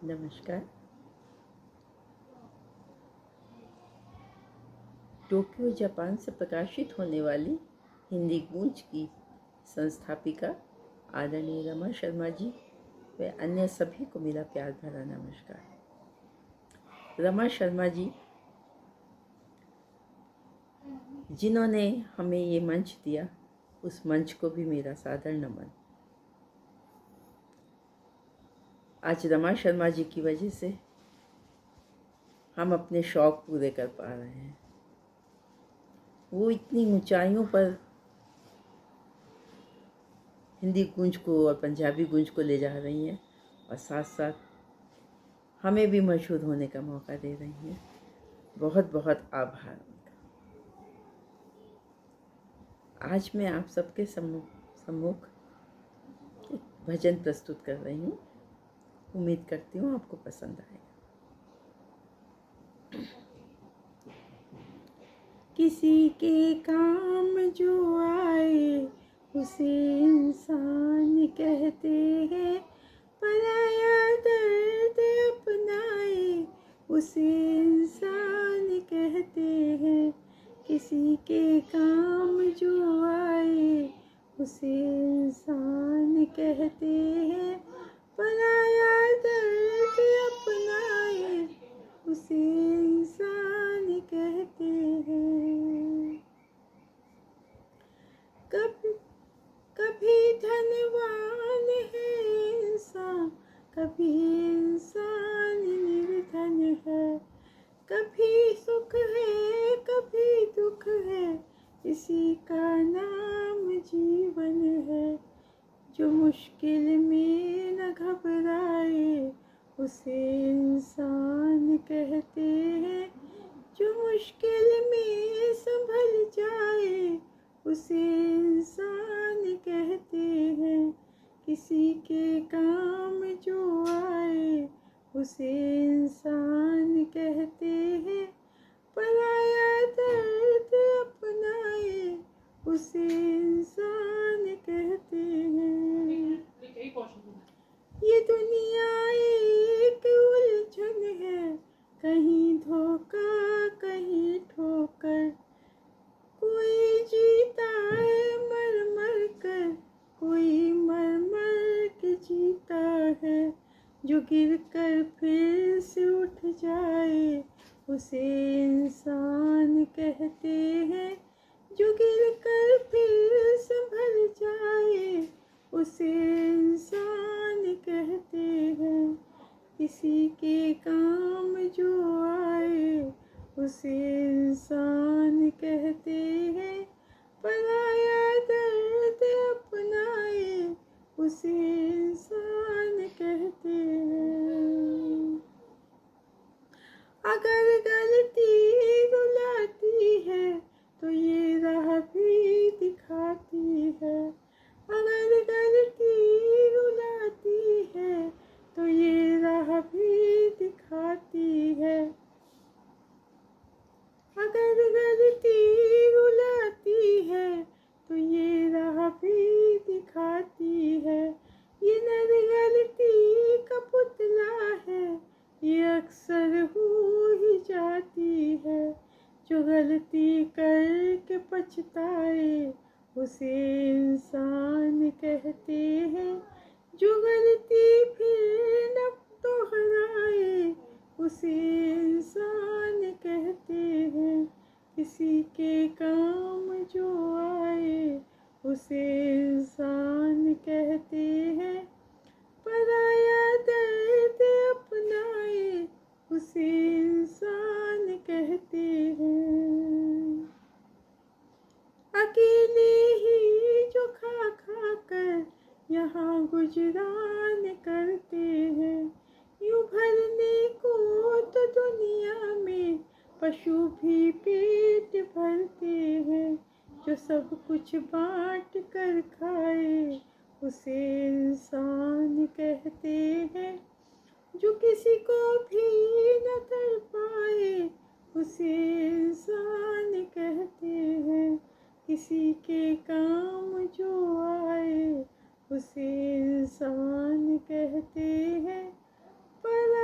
नमस्कार। Tokyo Japan से प्रकाशित होने वाली हिंदी गूंज की संस्थापिका आदरणीय रमा शर्मा जी व अन्य सभी को मेरा प्यार भरा नमस्कार। रमा शर्मा जी जिन्होंने हमें ये मंच दिया, उस मंच को भी मेरा सादर नमन। आज रमा शर्मा जी की वजह से हम अपने शौक़ पूरे कर पा रहे हैं। वो इतनी ऊंचाइयों पर हिंदी गूंज को और पंजाबी गूंज को ले जा रही हैं और साथ साथ हमें भी मशहूर होने का मौका दे रही हैं। बहुत बहुत आभार उनका। आज मैं आप सबके सम्मुख एक भजन प्रस्तुत कर रही हूँ। उम्मीद करती हूँ आपको पसंद आएगा। किसी के काम जो आए उसे इंसान कहते हैं, पराया दर्द अपनाए उसे इंसान कहते हैं। किसी के काम जो आए उसे इंसान कहते हैं, पराया दर्द अपनाए उसे इंसान कहते हैं। कभी धनवान है इंसान, कभी इंसान निर्धन है। कभी सुख है कभी दुख है, इसी का नाम जीवन है। जो मुश्किल में न घबराए उसे इंसान कहते हैं, जो मुश्किल में संभल जाए उसे इंसान कहते हैं। किसी के काम जो आए उसे इंसान कहते हैं, पराया दर्द अपनाए उसे इंसान कहते हैं। ये दुनिया एक उलझन है, कहीं धोखा कहीं ठोकर। कोई जीता है मर मर कर, कोई मर मर के जीता है। जो गिर कर फिर से उठ जाए उसे इंसान कहते हैं, जो गिर कर फिर संभल जाए उसे इंसान कहते हैं। किसी के काम जो आए उसे इंसान कहते हैं, पराया दर्द अपनाए उसे इंसान कहते हैं। अगर गलती रुलाती है तो ये राह भी दिखाती है। अगर गलती रुलाती है तो ये राह भी दिखाती है। अगर गलती रुलाती है तो ये राह भी दिखाती है। ये नर गलती का पुतला है, ये अक्सर हो ही जाती है। जो गलती करके पछताए उसे इंसान कहते हैं, जो गलती फिर न दोहराए उसे इंसान कहते हैं। किसी के काम जो आए उसे इंसान कहते हैं, पराया दर्द अपनाए उसे इंसान कहते हैं। अकेले ही जो खा खा कर यहाँ गुजरान करते हैं, यूं भरने को तो दुनिया में पशु भी पेट भरते हैं। जो सब कुछ बांट कर खाए उसे इंसान कहते हैं, जो किसी को भी न कर पाए उसे इंसान कहते हैं। किसी के काम जो आए उसे इंसान कहते हैं, पर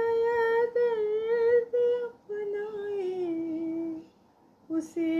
उसे